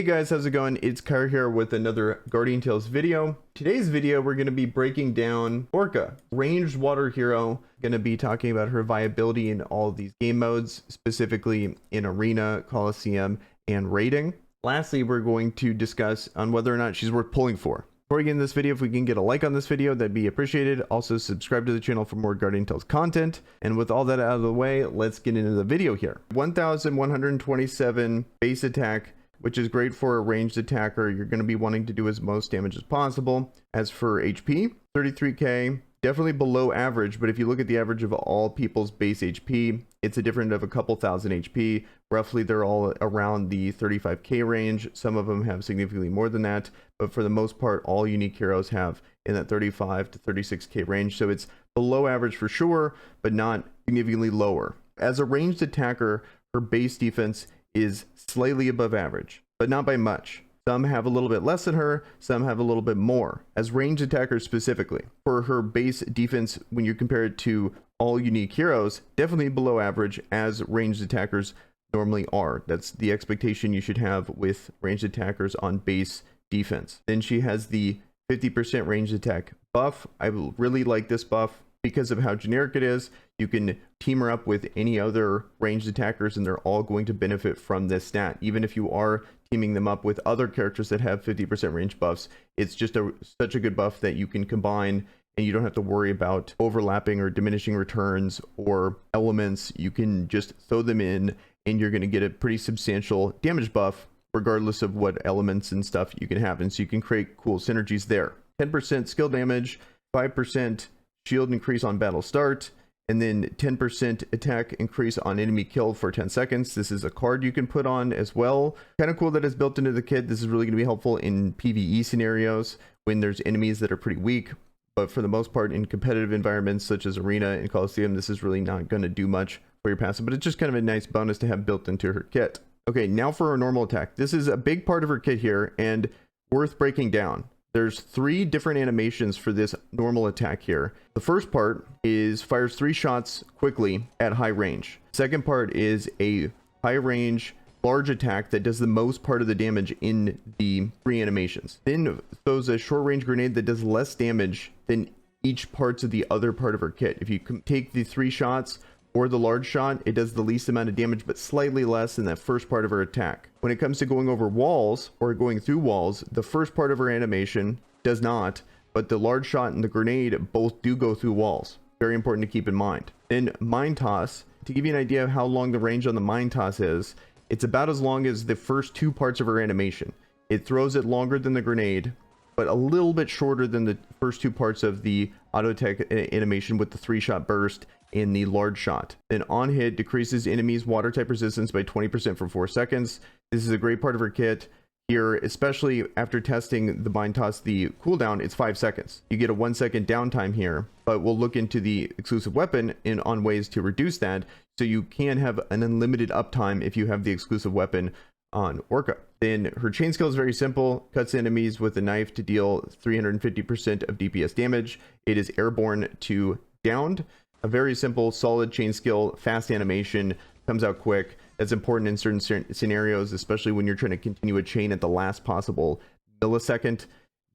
Hey guys, how's it going? It's Kyra here with another Guardian Tales video. Today's video, we're going to be breaking down Orca, ranged water hero. Going to be talking about her viability in all of these game modes, specifically in Arena, Coliseum, and Raiding. Lastly, we're going to discuss on whether or not she's worth pulling for. Before we get into this video, if we can get a like on this video, that'd be appreciated. Also, subscribe to the channel for more Guardian Tales content. And with all that out of the way, let's get into the video here. 1,127 base attack, which is great for a ranged attacker. You're going to be wanting to do as most damage as possible. As for HP, 33k, definitely below average, but if you look at the average of all people's base HP, it's a difference of a couple thousand HP. Roughly, they're all around the 35k range. Some of them have significantly more than that, but for the most part, all unique heroes have in that 35 to 36k range. So it's below average for sure, but not significantly lower. As a ranged attacker, her base defense is slightly above average, but not by much. Some have a little bit less than her, some have a little bit more. As ranged attackers specifically, for her base defense, when you compare it to all unique heroes, definitely below average, as ranged attackers normally are. That's the expectation you should have with ranged attackers on base defense. Then she has the 50% ranged attack buff. I really like this buff because of how generic it is. You can team her up with any other ranged attackers and they're all going to benefit from this stat. Even if you are teaming them up with other characters that have 50% range buffs, it's just such a good buff that you can combine and you don't have to worry about overlapping or diminishing returns or elements. You can just throw them in and you're going to get a pretty substantial damage buff regardless of what elements and stuff you can have. And so you can create cool synergies there. 10% skill damage, 5% shield increase on battle start, and then 10% attack increase on enemy kill for 10 seconds. This is a card you can put on as well. Kind of cool that it's built into the kit. This is really going to be helpful in PvE scenarios when there's enemies that are pretty weak. But for the most part, in competitive environments such as Arena and Coliseum, this is really not going to do much for your passive, but it's just kind of a nice bonus to have built into her kit. Okay, now for her normal attack. This is a big part of her kit here and worth breaking down. There's 3 different animations for this normal attack here. The first part is fires 3 shots quickly at high range. Second part is a high range large attack that does the most part of the damage in the 3 animations. Then throws a short range grenade that does less damage than each parts of the other part of her kit. If you take the 3 shots or the large shot, it does the least amount of damage, but slightly less than that first part of her attack. When it comes to going over walls or going through walls, the first part of her animation does not, but the large shot and the grenade both do go through walls. Very important to keep in mind. Then mine toss, to give you an idea of how long the range on the mine toss is, it's about as long as the first 2 parts of her animation. It throws it longer than the grenade, but a little bit shorter than the first 2 parts of the auto attack animation with the 3-shot burst in the large shot. Then on hit, decreases enemies water type resistance by 20% for 4 seconds. This is a great part of her kit here, especially after testing the mine toss. The cooldown, it's 5 seconds. You get a 1 second downtime here, but we'll look into the exclusive weapon on ways to reduce that, so you can have an unlimited uptime if you have the exclusive weapon on Orca. Then her chain skill is very simple. Cuts enemies with a knife to deal 350% of DPS damage. It is airborne to downed. A very simple, solid chain skill, fast animation, comes out quick. That's important in certain scenarios, especially when you're trying to continue a chain at the last possible millisecond.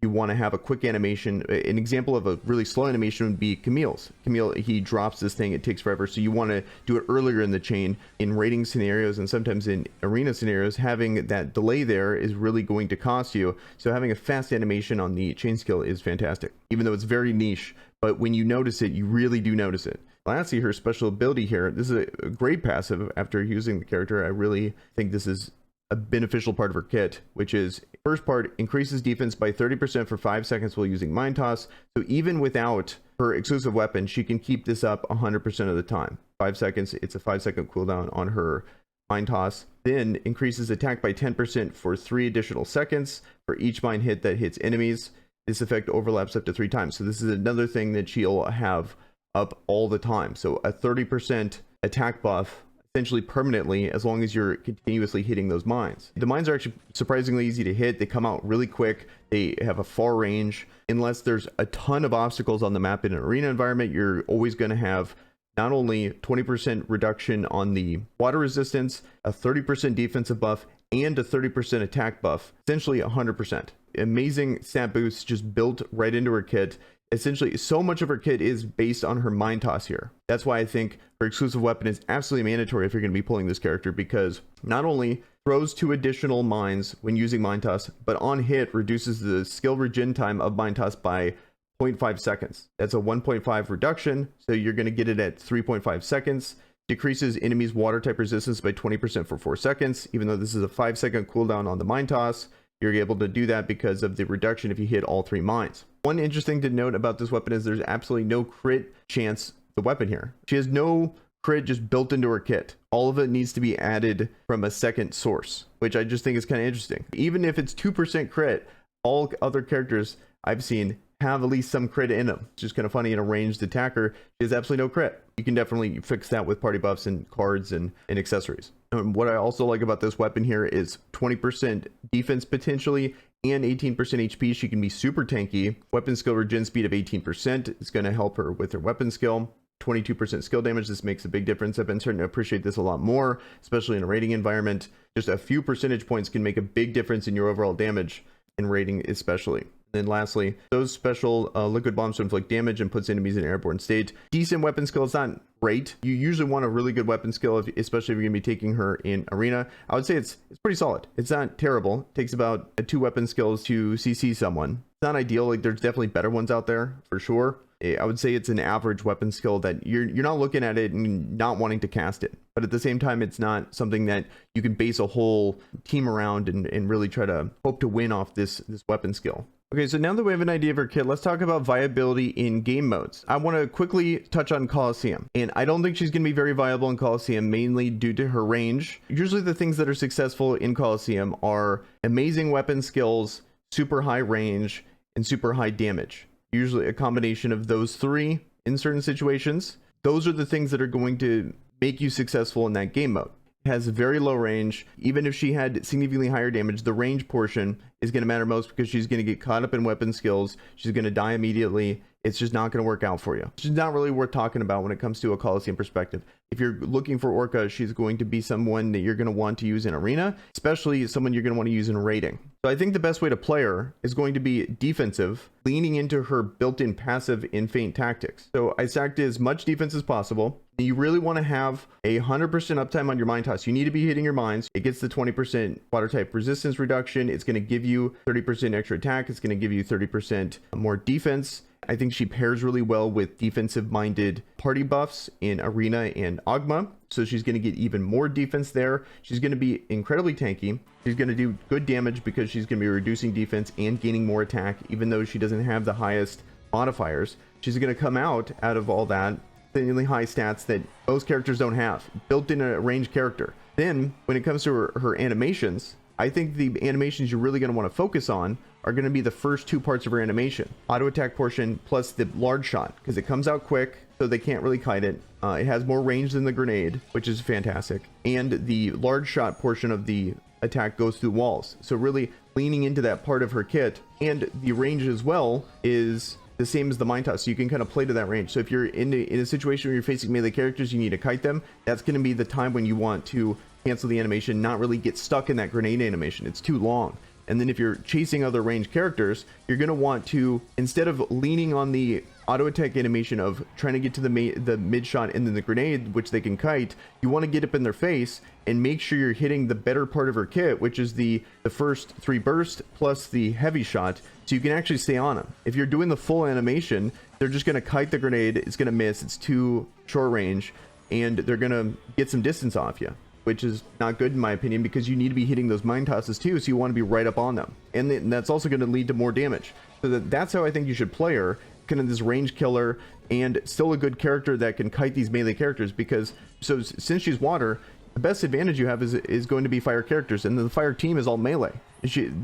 You want to have a quick animation. An example of a really slow animation would be Camille's. Camille, he drops this thing, it takes forever. So you want to do it earlier in the chain. In raiding scenarios and sometimes in arena scenarios, having that delay there is really going to cost you. So having a fast animation on the chain skill is fantastic, even though it's very niche. But when you notice it, you really do notice it. Lastly, her special ability here. This is a great passive after using the character. I really think this is a beneficial part of her kit, which is first part, increases defense by 30% for 5 seconds while using mine toss. So even without her exclusive weapon, she can keep this up 100% of the time. 5 seconds, it's a 5-second cooldown on her mine toss. Then increases attack by 10% for 3 additional seconds for each mine hit that hits enemies. This effect overlaps up to 3 times. So this is another thing that she'll have up all the time. So a 30% attack buff essentially permanently, as long as you're continuously hitting those mines. The mines are actually surprisingly easy to hit. They come out really quick. They have a far range. Unless there's a ton of obstacles on the map in an arena environment, you're always going to have not only 20% reduction on the water resistance, a 30% defensive buff, and a 30% attack buff, essentially 100%. Amazing stat boosts just built right into her kit. Essentially, so much of her kit is based on her mind toss here. That's why I think her exclusive weapon is absolutely mandatory if you're going to be pulling this character, because not only throws 2 additional mines when using mind toss, but on hit reduces the skill regen time of mind toss by 0.5 seconds. That's a 1.5 reduction, so you're going to get it at 3.5 seconds. Decreases enemies water type resistance by 20% for 4 seconds. Even though this is a 5-second cooldown on the mind toss, you're able to do that because of the reduction if you hit all 3 mines. One interesting to note about this weapon is there's absolutely no crit chance the weapon here. She has no crit just built into her kit. All of it needs to be added from a second source, which I just think is kind of interesting. Even if it's 2% crit, all other characters I've seen have at least some crit in them. It's just kind of funny. In a ranged attacker, she has absolutely no crit. You can definitely fix that with party buffs and cards and accessories. What I also like about this weapon here is 20% defense potentially and 18% HP. She can be super tanky. Weapon skill regen speed of 18% is going to help her with her weapon skill. 22% skill damage. This makes a big difference. I've been starting to appreciate this a lot more, especially in a raiding environment. Just a few percentage points can make a big difference in your overall damage in raiding especially. Then lastly, those special liquid bombs to inflict damage and puts enemies in an airborne state. Decent weapon skill. It's not great. You usually want a really good weapon skill, especially if you're going to be taking her in arena. I would say it's pretty solid. It's not terrible. It takes about 2 weapon skills to CC someone. It's not ideal. Like, there's definitely better ones out there for sure. I would say it's an average weapon skill that you're not looking at it and not wanting to cast it. But at the same time, it's not something that you can base a whole team around and really try to hope to win off this weapon skill. Okay, so now that we have an idea of her kit, let's talk about viability in game modes. I want to quickly touch on Coliseum, and I don't think she's going to be very viable in Coliseum, mainly due to her range. Usually the things that are successful in Coliseum are amazing weapon skills, super high range, and super high damage. Usually a combination of those 3 in certain situations. Those are the things that are going to make you successful in that game mode. Has very low range. Even if she had significantly higher damage, the range portion is going to matter most because she's going to get caught up in weapon skills. She's going to die immediately. It's just not going to work out for you. She's not really worth talking about when it comes to a Coliseum perspective. If you're looking for Orca, she's going to be someone that you're going to want to use in arena, especially someone you're going to want to use in raiding. So I think the best way to play her is going to be defensive, leaning into her built-in passive in feint tactics. So I stacked as much defense as possible. You really want to have 100% uptime on your mind toss. You need to be hitting your mines. It gets the 20% water type resistance reduction. It's going to give you 30% extra attack. It's going to give you 30% more defense. I think she pairs really well with defensive minded party buffs in Arena and Ogma. So she's going to get even more defense there. She's going to be incredibly tanky. She's going to do good damage because she's going to be reducing defense and gaining more attack, even though she doesn't have the highest modifiers. She's going to come out of all that insanely high stats that most characters don't have, built in a ranged character. Then when it comes to her animations, I think the animations you're really going to want to focus on are going to be the first 2 parts of her animation. Auto attack portion plus the large shot, because it comes out quick, so they can't really kite it. It has more range than the grenade, which is fantastic. And the large shot portion of the attack goes through walls. So really leaning into that part of her kit. And the range as well is the same as the mind toss, so you can kind of play to that range. So if you're in a situation where you're facing melee characters, you need to kite them, that's going to be the time when you want to cancel the animation, not really get stuck in that grenade animation. It's too long. And then if you're chasing other ranged characters, you're going to want to, instead of leaning on the auto attack animation of trying to get to the mid shot and then the grenade, which they can kite, you want to get up in their face and make sure you're hitting the better part of her kit, which is the first 3 burst plus the heavy shot, so you can actually stay on them. If you're doing the full animation, they're just going to kite the grenade, it's going to miss, it's too short range, and they're going to get some distance off you, which is not good in my opinion, because you need to be hitting those mind tosses too, so you want to be right up on them, and that's also going to lead to more damage. So that's how I think you should play her, kind of this range killer, and still a good character that can kite these melee characters, because since she's water, the best advantage you have is going to be fire characters, and the fire team is all melee.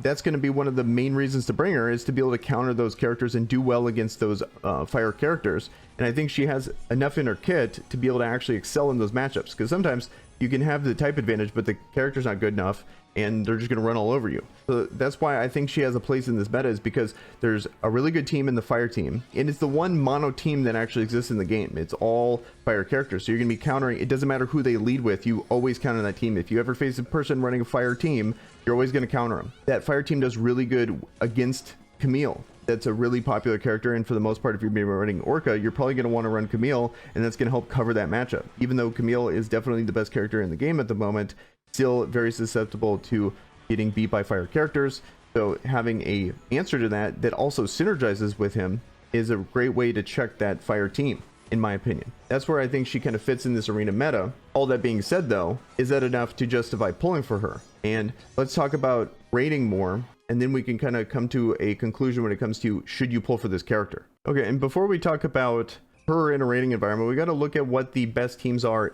That's going to be one of the main reasons to bring her, is to be able to counter those characters and do well against those fire characters. And I think she has enough in her kit to be able to actually excel in those matchups, because sometimes you can have the type advantage, but the character's not good enough, and they're just going to run all over you. So that's why I think she has a place in this meta, is because there's a really good team in the fire team, and it's the one mono team that actually exists in the game. It's all fire characters, so you're going to be countering. It doesn't matter who they lead with, you always counter that team. If you ever face a person running a fire team, you're always going to counter them. That fire team does really good against Camille. That's a really popular character, and for the most part, if you're running Orca, you're probably going to want to run Camille, and that's going to help cover that matchup. Even though Camille is definitely the best character in the game at the moment, still very susceptible to getting beat by fire characters. So having a answer to that that also synergizes with him is a great way to check that fire team, in my opinion. That's where I think she kind of fits in this arena meta. All that being said, though, is that enough to justify pulling for her? And let's talk about rating more, and then we can kind of come to a conclusion when it comes to should you pull for this character. Okay, and before we talk about her in a rating environment, we got to look at what the best teams are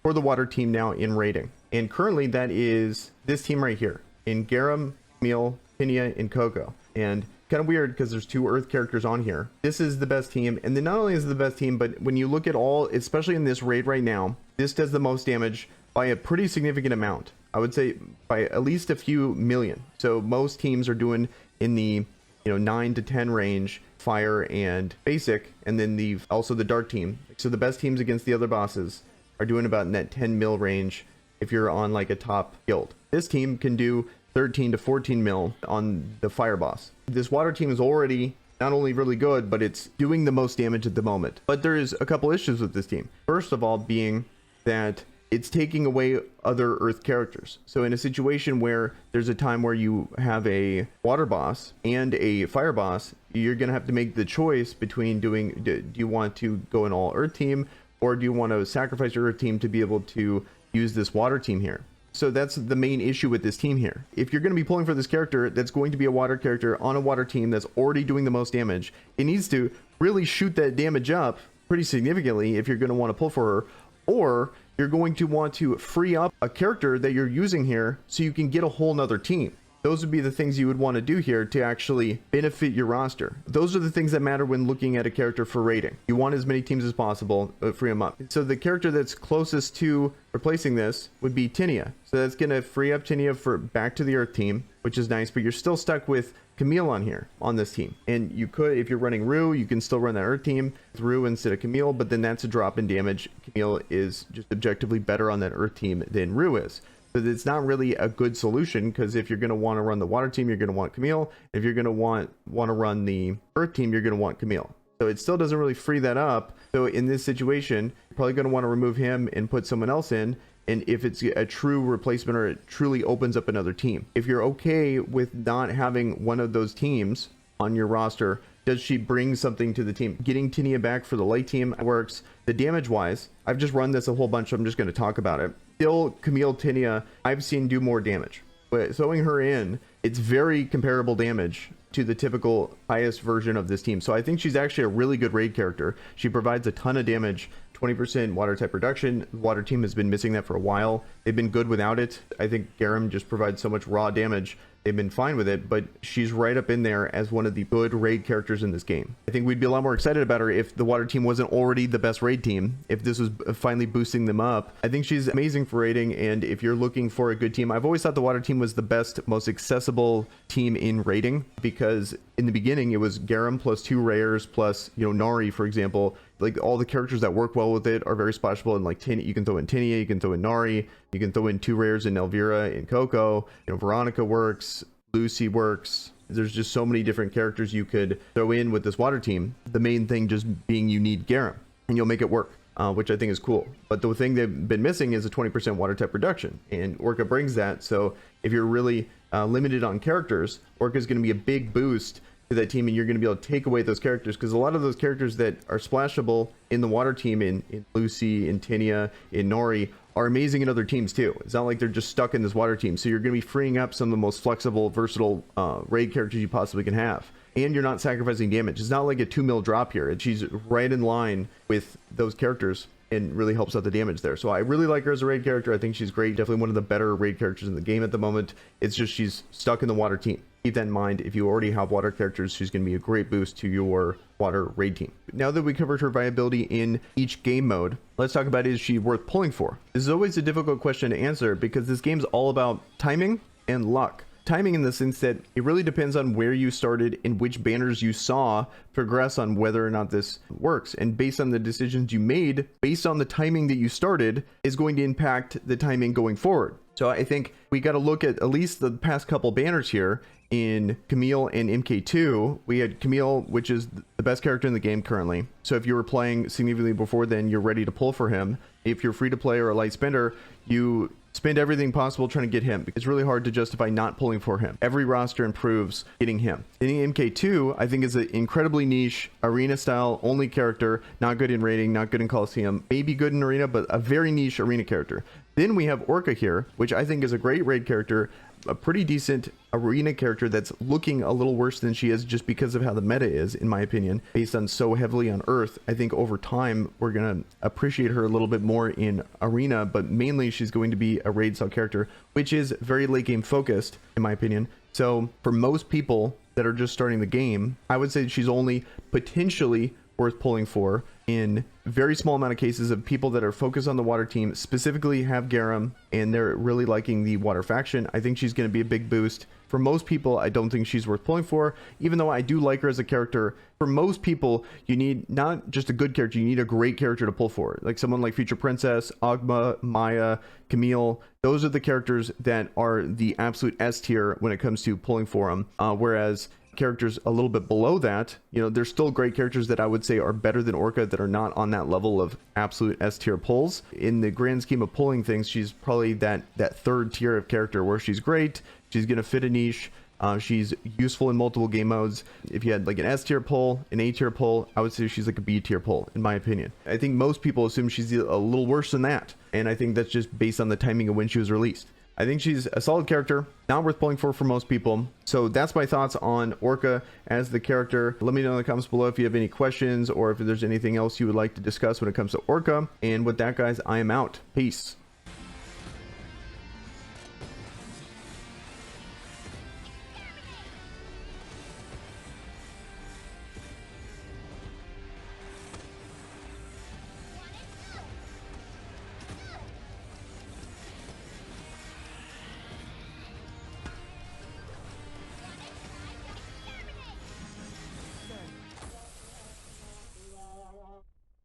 for the water team now in rating. And currently that is this team right here, in Garam, Camille, Tinia, and Coco. And kind of weird because there's 2 earth characters on here. This is the best team, and then not only is it the best team, but when you look at all, especially in this raid right now, this does the most damage by a pretty significant amount. I would say by at least a few million. So most teams are doing in the 9 to 10 range, fire and basic, and then also the dark team. So the best teams against the other bosses are doing about in that 10 mil range if you're on like a top guild. This team can do 13 to 14 mil on the fire boss. This water team is already not only really good, but it's doing the most damage at the moment. But there is a couple issues with this team. First of all being that it's taking away other earth characters. So in a situation where there's a time where you have a water boss and a fire boss, you're going to have to make the choice between do you want to go an all earth team, or do you want to sacrifice your earth team to be able to use this water team here? So that's the main issue with this team here. If you're going to be pulling for this character that's going to be a water character on a water team that's already doing the most damage, it needs to really shoot that damage up pretty significantly if you're going to want to pull for her, or you're going to want to free up a character that you're using here so you can get a whole nother team. Those would be the things you would want to do here to actually benefit your roster. Those are the things that matter when looking at a character for rating. You want as many teams as possible, free them up. So the character that's closest to replacing this would be Tinia. So that's going to free up Tinia for back to the Earth team, which is nice, but you're still stuck with Camille on here on this team. And you could, if you're running Rue, you can still run that Earth team with Rue instead of Camille, but then that's a drop in damage. Camille is just objectively better on that Earth team than Rue is. But it's not really a good solution, because if you're going to want to run the water team, you're going to want Camille. If you're going to want to run the Earth team, you're going to want Camille. So it still doesn't really free that up. So in this situation, you're probably going to want to remove him and put someone else in. And if it's a true replacement, or it truly opens up another team. If you're okay with not having one of those teams on your roster, does she bring something to the team? Getting Tinia back for the light team works. The damage wise, I've just run this a whole bunch, so I'm just going to talk about it. Still, Camille, Tinia, I've seen do more damage. But throwing her in, it's very comparable damage to the typical highest version of this team. So I think she's actually a really good raid character. She provides a ton of damage, 20% water type reduction. The water team has been missing that for a while. They've been good without it. I think Garam just provides so much raw damage. They've been fine with it, but she's right up in there as one of the good raid characters in this game. I think we'd be a lot more excited about her if the water team wasn't already the best raid team, if this was finally boosting them up. I think she's amazing for raiding, and if you're looking for a good team, I've always thought the water team was the best, most accessible team in raiding, because in the beginning it was Garam plus 2 rares plus, Nari, for example. Like, all the characters that work well with it are very splashable, and like you can throw in Tinia, you can throw in Nari, you can throw in 2 rares in Elvira and Coco. Veronica works, Lucy works. There's just so many different characters you could throw in with this water team. The main thing just being you need Garam, and you'll make it work, which I think is cool. But the thing they've been missing is a 20% water type reduction, and Orca brings that. So if you're really limited on characters, Orca is going to be a big boost to that team, and you're going to be able to take away those characters, because a lot of those characters that are splashable in the water team, in Lucy, in Tinia, in Nori, are amazing in other teams too. It's not like they're just stuck in this water team. So you're going to be freeing up some of the most flexible, versatile raid characters you possibly can have, and you're not sacrificing damage. It's not like a 2 mil drop here. She's right in line with those characters and really helps out the damage there. So I really like her as a raid character. I think she's great. Definitely one of the better raid characters in the game at the moment. It's just she's stuck in the water team. keep that in mind. If you already have water characters, she's going to be a great boost to your water raid team. Now that we covered her viability in each game mode, let's talk about, is she worth pulling for? This is always a difficult question to answer because this game's all about timing and luck. Timing in the sense that it really depends on where you started and which banners you saw progress on whether or not this works. And based on the decisions you made, based on the timing that you started, is going to impact the timing going forward. So I think we got to look at least the past couple banners here. In Camille and MK2, we had Camille, which is the best character in the game currently. So if you were playing significantly before then, you're ready to pull for him. If you're free to play or a light spender, you spend everything possible trying to get him. It's really hard to justify not pulling for him. Every roster improves getting him. Then MK2, I think, is an incredibly niche arena style only character, not good in raiding, not good in Coliseum, maybe good in arena, but a very niche arena character. Then we have Orca here, which I think is a great raid character, a pretty decent arena character that's looking a little worse than she is just because of how the meta is, in my opinion, based on so heavily on Earth. I think over time we're going to appreciate her a little bit more in arena, but mainly she's going to be a raid style character, which is very late game focused, in my opinion. So for most people that are just starting the game, I would say she's only potentially worth pulling for in very small amount of cases of people that are focused on the water team, specifically have Garum, and they're really liking the water faction. I think she's going to be a big boost. For most people, I don't think she's worth pulling for, even though I do like her as a character. For most people, you need not just a good character, you need a great character to pull for. Like someone like Future Princess, Agma, Maya, Camille. Those are the characters that are the absolute S tier when it comes to pulling for them. Whereas characters a little bit below that, you know, there's still great characters that I would say are better than Orca that are not on that level of absolute S tier pulls. In the grand scheme of pulling things, she's probably that third tier of character where she's great, she's gonna fit a niche, she's useful in multiple game modes. If you had like an S tier pull, an A tier pull, I would say she's like a B tier pull, in my opinion. I think most people assume she's a little worse than that, and I think that's just based on the timing of when she was released. I think she's a solid character, not worth pulling for most people. So that's my thoughts on Orca as the character. Let me know in the comments below if you have any questions or if there's anything else you would like to discuss when it comes to Orca. And with that, guys, I am out. Peace.